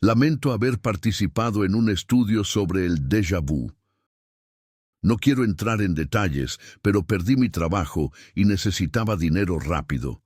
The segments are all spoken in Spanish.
Lamento haber participado en un estudio sobre el déjà vu. No quiero entrar en detalles, pero perdí mi trabajo y necesitaba dinero rápido.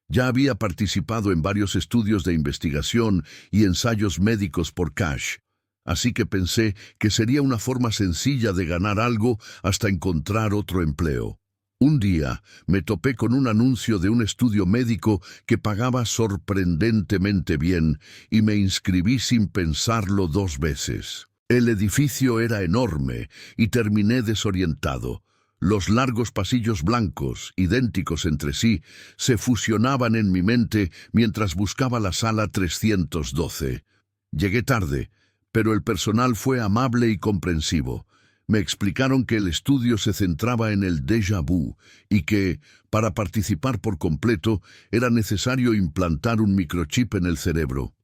Ya había participado en varios estudios de investigación y ensayos médicos por cash, así que pensé que sería una forma sencilla de ganar algo hasta encontrar otro empleo. Un día me topé con un anuncio de un estudio médico que pagaba sorprendentemente bien y me inscribí sin pensarlo 2 veces. El edificio era enorme y terminé desorientado. Los largos pasillos blancos, idénticos entre sí, se fusionaban en mi mente mientras buscaba la sala 312. Llegué tarde, pero el personal fue amable y comprensivo. Me explicaron que el estudio se centraba en el déjà vu y que, para participar por completo, era necesario implantar un microchip en el cerebro.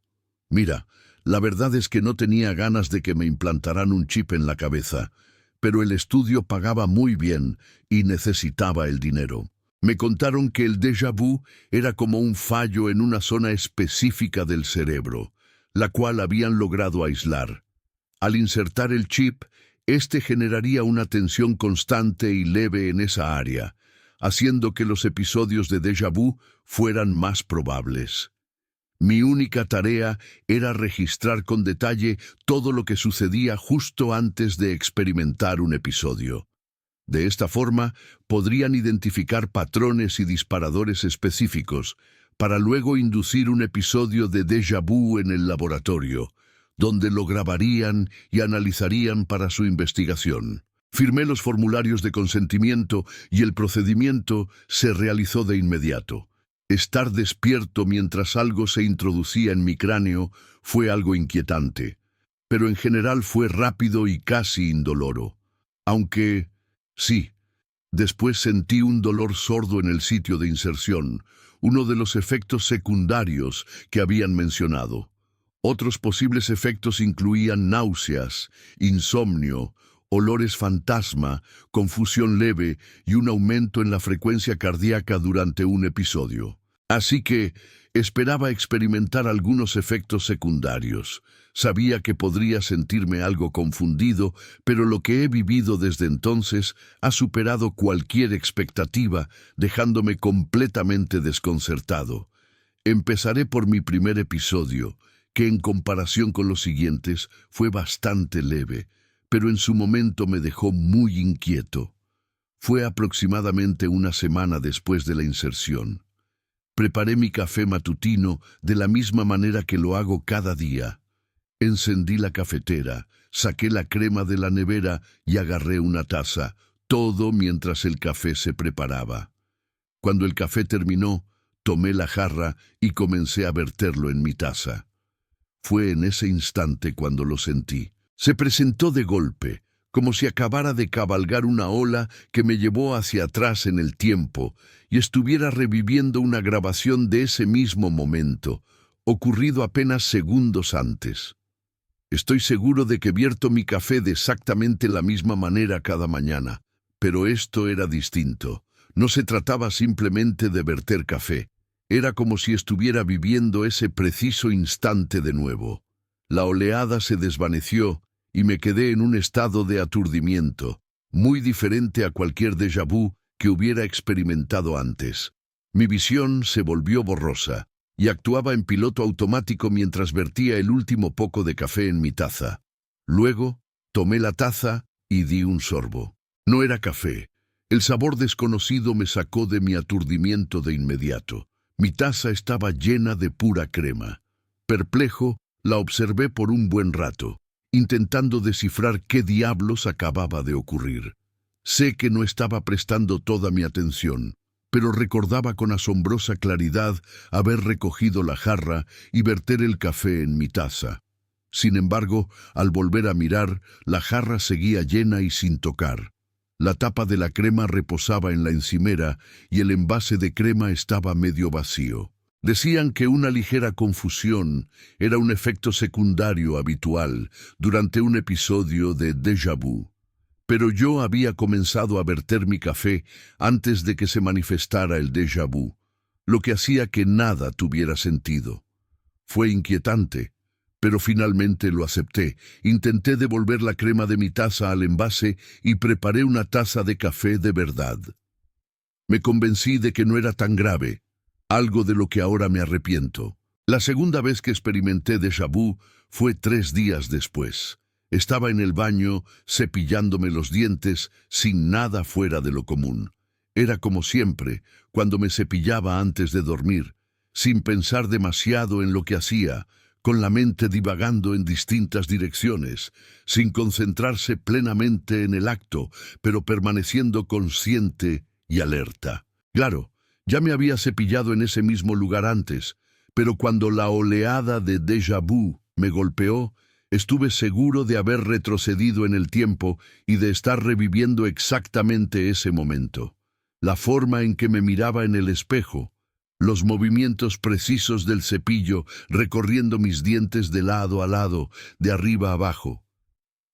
Mira, la verdad es que no tenía ganas de que me implantaran un chip en la cabeza, pero el estudio pagaba muy bien y necesitaba el dinero. Me contaron que el déjà vu era como un fallo en una zona específica del cerebro, la cual habían logrado aislar. Al insertar el chip, este generaría una tensión constante y leve en esa área, haciendo que los episodios de déjà vu fueran más probables. Mi única tarea era registrar con detalle todo lo que sucedía justo antes de experimentar un episodio. De esta forma, podrían identificar patrones y disparadores específicos para luego inducir un episodio de déjà vu en el laboratorio, donde lo grabarían y analizarían para su investigación. Firmé los formularios de consentimiento y el procedimiento se realizó de inmediato. Estar despierto mientras algo se introducía en mi cráneo fue algo inquietante, pero en general fue rápido y casi indoloro. Aunque, sí, después sentí un dolor sordo en el sitio de inserción, uno de los efectos secundarios que habían mencionado. Otros posibles efectos incluían náuseas, insomnio, olores fantasma, confusión leve y un aumento en la frecuencia cardíaca durante un episodio. Así que esperaba experimentar algunos efectos secundarios. Sabía que podría sentirme algo confundido, pero lo que he vivido desde entonces ha superado cualquier expectativa, dejándome completamente desconcertado. Empezaré por mi primer episodio, que en comparación con los siguientes fue bastante leve, pero en su momento me dejó muy inquieto. Fue aproximadamente una semana después de la inserción. Preparé mi café matutino de la misma manera que lo hago cada día. Encendí la cafetera, saqué la crema de la nevera y agarré una taza, todo mientras el café se preparaba. Cuando el café terminó, tomé la jarra y comencé a verterlo en mi taza. Fue en ese instante cuando lo sentí. Se presentó de golpe, como si acabara de cabalgar una ola que me llevó hacia atrás en el tiempo y estuviera reviviendo una grabación de ese mismo momento, ocurrido apenas segundos antes. Estoy seguro de que vierto mi café de exactamente la misma manera cada mañana, pero esto era distinto. No se trataba simplemente de verter café. Era como si estuviera viviendo ese preciso instante de nuevo. La oleada se desvaneció y me quedé en un estado de aturdimiento, muy diferente a cualquier déjà vu que hubiera experimentado antes. Mi visión se volvió borrosa y actuaba en piloto automático mientras vertía el último poco de café en mi taza. Luego, tomé la taza y di un sorbo. No era café. El sabor desconocido me sacó de mi aturdimiento de inmediato. Mi taza estaba llena de pura crema. Perplejo, la observé por un buen rato, intentando descifrar qué diablos acababa de ocurrir. Sé que no estaba prestando toda mi atención, pero recordaba con asombrosa claridad haber recogido la jarra y verter el café en mi taza. Sin embargo, al volver a mirar, la jarra seguía llena y sin tocar. La tapa de la crema reposaba en la encimera y el envase de crema estaba medio vacío. Decían que una ligera confusión era un efecto secundario habitual durante un episodio de déjà vu. Pero yo había comenzado a verter mi café antes de que se manifestara el déjà vu, lo que hacía que nada tuviera sentido. Fue inquietante, pero finalmente lo acepté. Intenté devolver la crema de mi taza al envase y preparé una taza de café de verdad. Me convencí de que no era tan grave, algo de lo que ahora me arrepiento. La segunda vez que experimenté déjà vu fue 3 días después. Estaba en el baño, cepillándome los dientes, sin nada fuera de lo común. Era como siempre, cuando me cepillaba antes de dormir, sin pensar demasiado en lo que hacía, con la mente divagando en distintas direcciones, sin concentrarse plenamente en el acto, pero permaneciendo consciente y alerta. Claro, ya me había cepillado en ese mismo lugar antes, pero cuando la oleada de déjà vu me golpeó, estuve seguro de haber retrocedido en el tiempo y de estar reviviendo exactamente ese momento. La forma en que me miraba en el espejo, los movimientos precisos del cepillo recorriendo mis dientes de lado a lado, de arriba a abajo.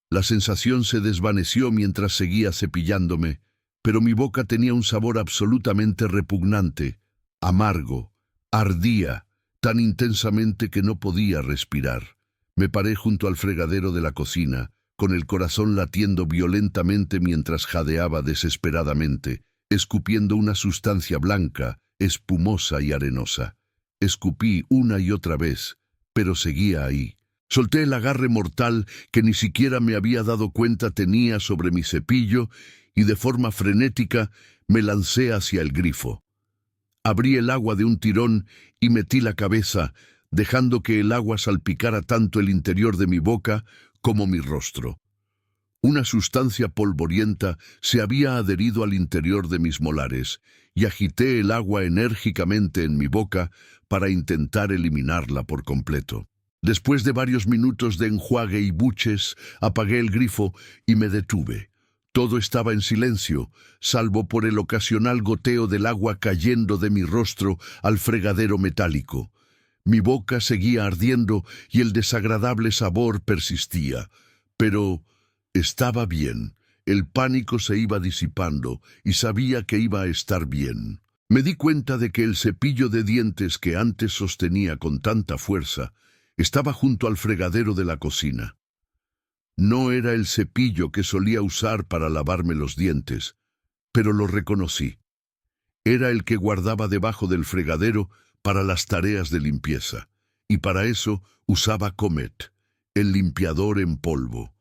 La sensación se desvaneció mientras seguía cepillándome, pero mi boca tenía un sabor absolutamente repugnante, amargo, ardía, tan intensamente que no podía respirar. Me paré junto al fregadero de la cocina, con el corazón latiendo violentamente mientras jadeaba desesperadamente, escupiendo una sustancia blanca, espumosa y arenosa. Escupí una y otra vez, pero seguía ahí. Solté el agarre mortal que ni siquiera me había dado cuenta tenía sobre mi cepillo y de forma frenética me lancé hacia el grifo. Abrí el agua de un tirón y metí la cabeza, dejando que el agua salpicara tanto el interior de mi boca como mi rostro. Una sustancia polvorienta se había adherido al interior de mis molares y agité el agua enérgicamente en mi boca para intentar eliminarla por completo. Después de varios minutos de enjuague y buches, apagué el grifo y me detuve. Todo estaba en silencio, salvo por el ocasional goteo del agua cayendo de mi rostro al fregadero metálico. Mi boca seguía ardiendo y el desagradable sabor persistía, pero estaba bien. El pánico se iba disipando y sabía que iba a estar bien. Me di cuenta de que el cepillo de dientes que antes sostenía con tanta fuerza estaba junto al fregadero de la cocina. No era el cepillo que solía usar para lavarme los dientes, pero lo reconocí. Era el que guardaba debajo del fregadero para las tareas de limpieza, y para eso usaba Comet, el limpiador en polvo.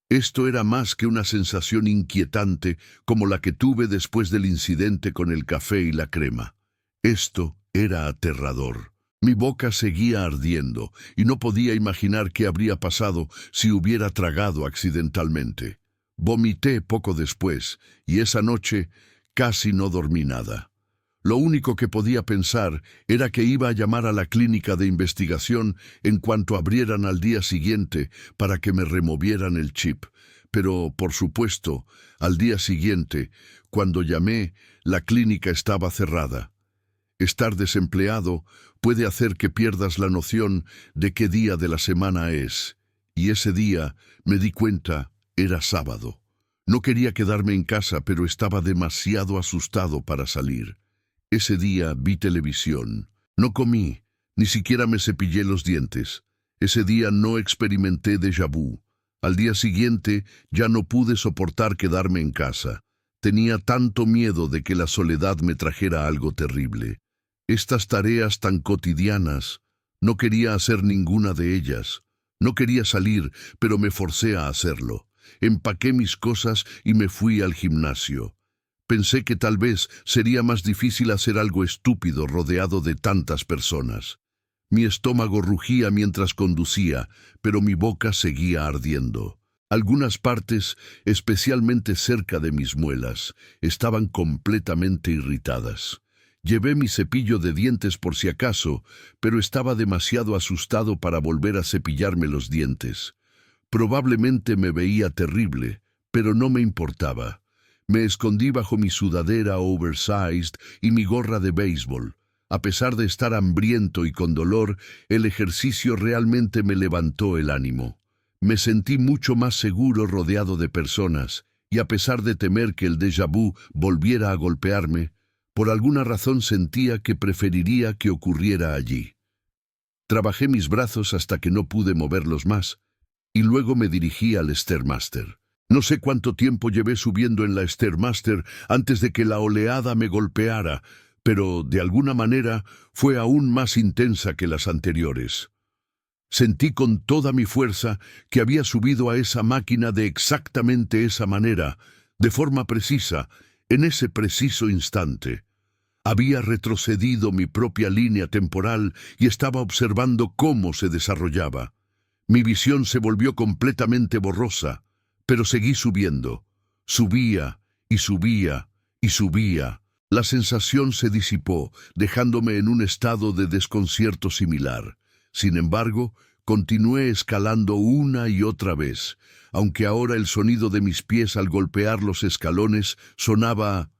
Esto era más que una sensación inquietante como la que tuve después del incidente con el café y la crema. Esto era aterrador. Mi boca seguía ardiendo y no podía imaginar qué habría pasado si hubiera tragado accidentalmente. Vomité poco después y esa noche casi no dormí nada. Lo único que podía pensar era que iba a llamar a la clínica de investigación en cuanto abrieran al día siguiente para que me removieran el chip. Pero, por supuesto, al día siguiente, cuando llamé, la clínica estaba cerrada. Estar desempleado puede hacer que pierdas la noción de qué día de la semana es, y ese día, me di cuenta, era sábado. No quería quedarme en casa, pero estaba demasiado asustado para salir. Ese día vi televisión. No comí, ni siquiera me cepillé los dientes. Ese día no experimenté déjà vu. Al día siguiente ya no pude soportar quedarme en casa. Tenía tanto miedo de que la soledad me trajera algo terrible. Estas tareas tan cotidianas, no quería hacer ninguna de ellas. No quería salir, pero me forcé a hacerlo. Empaqué mis cosas y me fui al gimnasio. Pensé que tal vez sería más difícil hacer algo estúpido rodeado de tantas personas. Mi estómago rugía mientras conducía, pero mi boca seguía ardiendo. Algunas partes, especialmente cerca de mis muelas, estaban completamente irritadas. Llevé mi cepillo de dientes por si acaso, pero estaba demasiado asustado para volver a cepillarme los dientes. Probablemente me veía terrible, pero no me importaba. Me escondí bajo mi sudadera oversized y mi gorra de béisbol. A pesar de estar hambriento y con dolor, el ejercicio realmente me levantó el ánimo. Me sentí mucho más seguro rodeado de personas, y a pesar de temer que el déjà vu volviera a golpearme, por alguna razón sentía que preferiría que ocurriera allí. Trabajé mis brazos hasta que no pude moverlos más, y luego me dirigí al Stairmaster. No sé cuánto tiempo llevé subiendo en la Stairmaster antes de que la oleada me golpeara, pero de alguna manera fue aún más intensa que las anteriores. Sentí con toda mi fuerza que había subido a esa máquina de exactamente esa manera, de forma precisa, en ese preciso instante. Había retrocedido mi propia línea temporal y estaba observando cómo se desarrollaba. Mi visión se volvió completamente borrosa, pero seguí subiendo. Subía y subía y subía. La sensación se disipó, dejándome en un estado de desconcierto similar. Sin embargo, continué escalando una y otra vez, aunque ahora el sonido de mis pies al golpear los escalones sonaba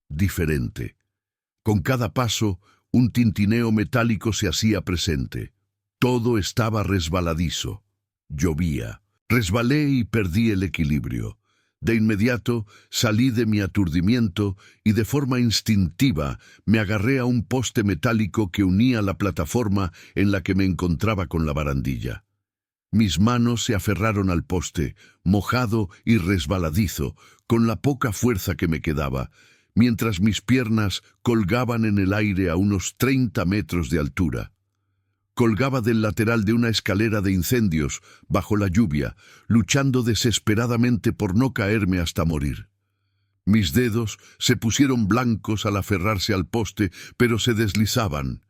diferente. Con cada paso, un tintineo metálico se hacía presente. Todo estaba resbaladizo. Llovía. Resbalé y perdí el equilibrio. De inmediato salí de mi aturdimiento y de forma instintiva me agarré a un poste metálico que unía la plataforma en la que me encontraba con la barandilla. Mis manos se aferraron al poste, mojado y resbaladizo, con la poca fuerza que me quedaba, mientras mis piernas colgaban en el aire a unos 30 metros de altura. Colgaba del lateral de una escalera de incendios, bajo la lluvia, luchando desesperadamente por no caerme hasta morir. Mis dedos se pusieron blancos al aferrarse al poste, pero se deslizaban.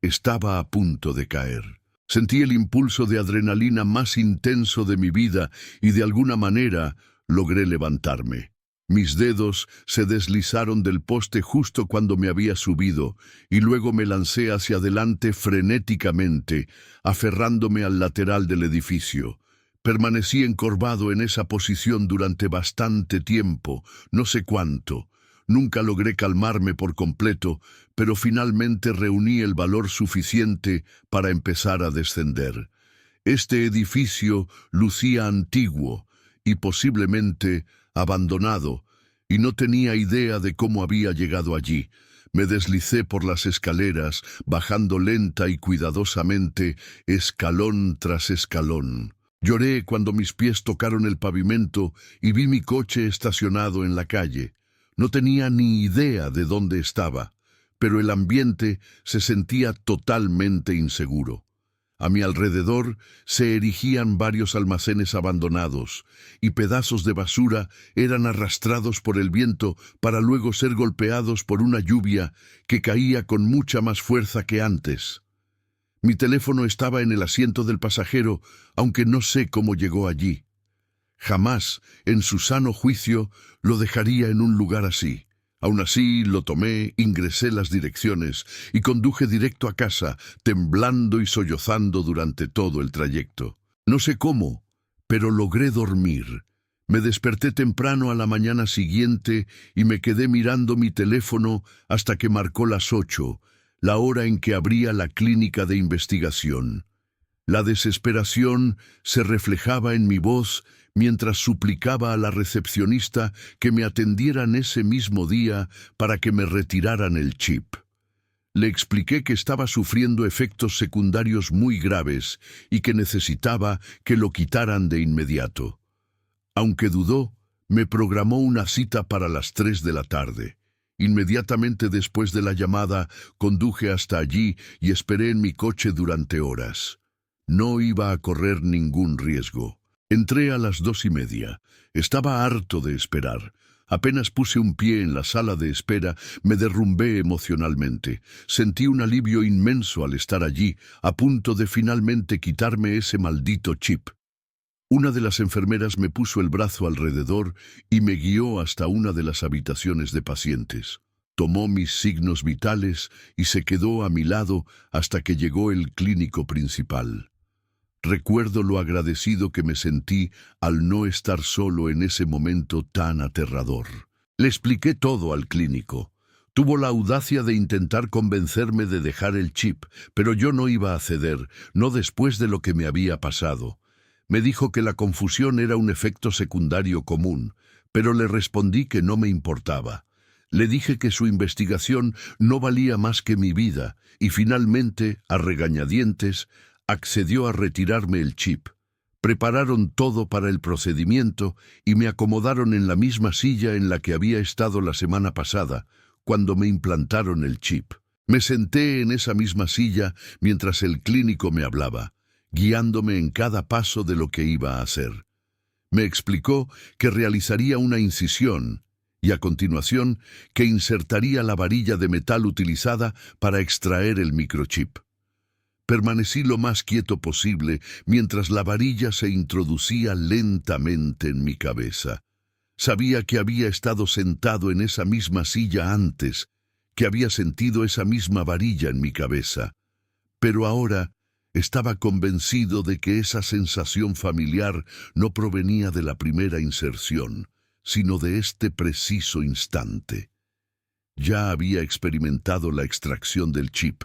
Estaba a punto de caer. Sentí el impulso de adrenalina más intenso de mi vida y de alguna manera logré levantarme. Mis dedos se deslizaron del poste justo cuando me había subido, y luego me lancé hacia adelante frenéticamente, aferrándome al lateral del edificio. Permanecí encorvado en esa posición durante bastante tiempo, no sé cuánto. Nunca logré calmarme por completo, pero finalmente reuní el valor suficiente para empezar a descender. Este edificio lucía antiguo y posiblemente abandonado, y no tenía idea de cómo había llegado allí. Me deslicé por las escaleras, bajando lenta y cuidadosamente, escalón tras escalón. Lloré cuando mis pies tocaron el pavimento y vi mi coche estacionado en la calle. No tenía ni idea de dónde estaba, pero el ambiente se sentía totalmente inseguro. A mi alrededor se erigían varios almacenes abandonados, y pedazos de basura eran arrastrados por el viento para luego ser golpeados por una lluvia que caía con mucha más fuerza que antes. Mi teléfono estaba en el asiento del pasajero, aunque no sé cómo llegó allí. Jamás, en su sano juicio, lo dejaría en un lugar así. Aún así, lo tomé, ingresé las direcciones y conduje directo a casa, temblando y sollozando durante todo el trayecto. No sé cómo, pero logré dormir. Me desperté temprano a la mañana siguiente y me quedé mirando mi teléfono hasta que marcó las 8, la hora en que abría la clínica de investigación. La desesperación se reflejaba en mi voz mientras suplicaba a la recepcionista que me atendieran ese mismo día para que me retiraran el chip. Le expliqué que estaba sufriendo efectos secundarios muy graves y que necesitaba que lo quitaran de inmediato. Aunque dudó, me programó una cita para las 3 de la tarde. Inmediatamente después de la llamada, conduje hasta allí y esperé en mi coche durante horas. No iba a correr ningún riesgo. Entré a las 2:30. Estaba harto de esperar. Apenas puse un pie en la sala de espera, me derrumbé emocionalmente. Sentí un alivio inmenso al estar allí, a punto de finalmente quitarme ese maldito chip. Una de las enfermeras me puso el brazo alrededor y me guió hasta una de las habitaciones de pacientes. Tomó mis signos vitales y se quedó a mi lado hasta que llegó el clínico principal. Recuerdo lo agradecido que me sentí al no estar solo en ese momento tan aterrador. Le expliqué todo al clínico. Tuvo la audacia de intentar convencerme de dejar el chip, pero yo no iba a ceder, no después de lo que me había pasado. Me dijo que la confusión era un efecto secundario común, pero le respondí que no me importaba. Le dije que su investigación no valía más que mi vida y finalmente, a regañadientes, accedió a retirarme el chip. Prepararon todo para el procedimiento y me acomodaron en la misma silla en la que había estado la semana pasada, cuando me implantaron el chip. Me senté en esa misma silla mientras el clínico me hablaba, guiándome en cada paso de lo que iba a hacer. Me explicó que realizaría una incisión y a continuación que insertaría la varilla de metal utilizada para extraer el microchip. Permanecí lo más quieto posible mientras la varilla se introducía lentamente en mi cabeza. Sabía que había estado sentado en esa misma silla antes, que había sentido esa misma varilla en mi cabeza. Pero ahora estaba convencido de que esa sensación familiar no provenía de la primera inserción, sino de este preciso instante. Ya había experimentado la extracción del chip,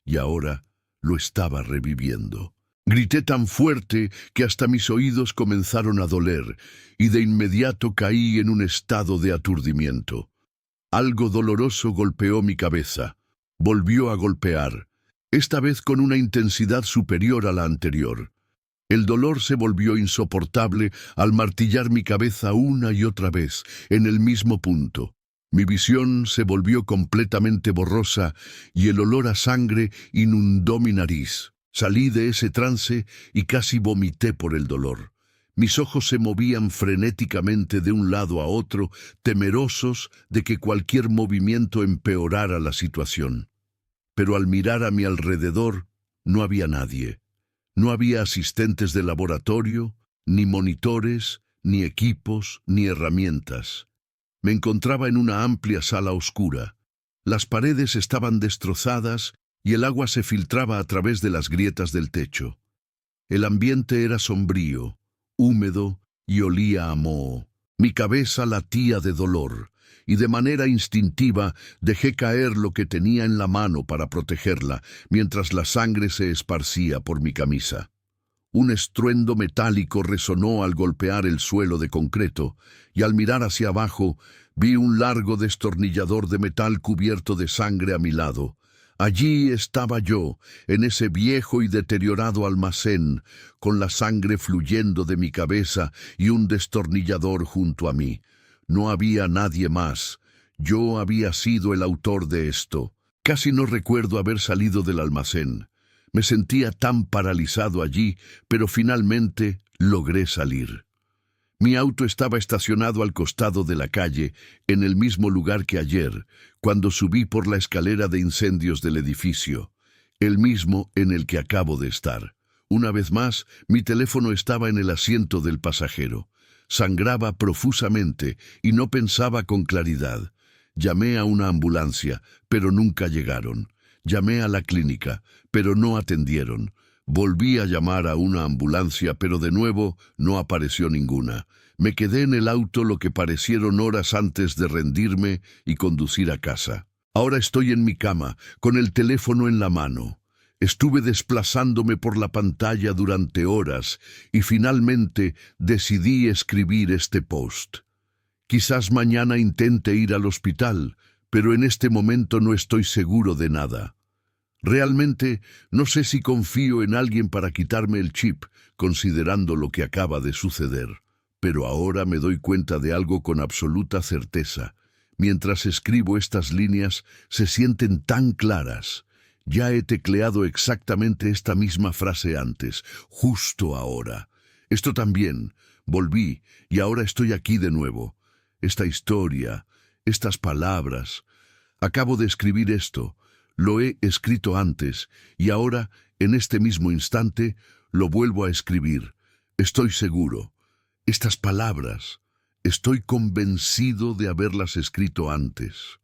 y ahora lo estaba reviviendo. Grité tan fuerte que hasta mis oídos comenzaron a doler, y de inmediato caí en un estado de aturdimiento. Algo doloroso golpeó mi cabeza. Volvió a golpear, esta vez con una intensidad superior a la anterior. El dolor se volvió insoportable al martillar mi cabeza una y otra vez, en el mismo punto. Mi visión se volvió completamente borrosa y el olor a sangre inundó mi nariz. Salí de ese trance y casi vomité por el dolor. Mis ojos se movían frenéticamente de un lado a otro, temerosos de que cualquier movimiento empeorara la situación. Pero al mirar a mi alrededor, no había nadie. No había asistentes de laboratorio, ni monitores, ni equipos, ni herramientas. Me encontraba en una amplia sala oscura. Las paredes estaban destrozadas y el agua se filtraba a través de las grietas del techo. El ambiente era sombrío, húmedo y olía a moho. Mi cabeza latía de dolor y de manera instintiva dejé caer lo que tenía en la mano para protegerla, mientras la sangre se esparcía por mi camisa. Un estruendo metálico resonó al golpear el suelo de concreto, y al mirar hacia abajo vi un largo destornillador de metal cubierto de sangre a mi lado. Allí estaba yo, en ese viejo y deteriorado almacén, con la sangre fluyendo de mi cabeza y un destornillador junto a mí. No había nadie más. Yo había sido el autor de esto. Casi no recuerdo haber salido del almacén. Me sentía tan paralizado allí, pero finalmente logré salir. Mi auto estaba estacionado al costado de la calle, en el mismo lugar que ayer, cuando subí por la escalera de incendios del edificio, el mismo en el que acabo de estar. Una vez más, mi teléfono estaba en el asiento del pasajero. Sangraba profusamente y no pensaba con claridad. Llamé a una ambulancia, pero nunca llegaron. Llamé a la clínica, pero no atendieron. Volví a llamar a una ambulancia, pero de nuevo no apareció ninguna. Me quedé en el auto lo que parecieron horas antes de rendirme y conducir a casa. Ahora estoy en mi cama, con el teléfono en la mano. Estuve desplazándome por la pantalla durante horas y finalmente decidí escribir este post. Quizás mañana intente ir al hospital, pero en este momento no estoy seguro de nada. Realmente no sé si confío en alguien para quitarme el chip, considerando lo que acaba de suceder. Pero ahora me doy cuenta de algo con absoluta certeza. Mientras escribo estas líneas, se sienten tan claras. Ya he tecleado exactamente esta misma frase antes, justo ahora. Esto también. Volví y ahora estoy aquí de nuevo. Esta historia, estas palabras. Acabo de escribir esto. Lo he escrito antes y ahora, en este mismo instante, lo vuelvo a escribir. Estoy seguro. Estas palabras, estoy convencido de haberlas escrito antes.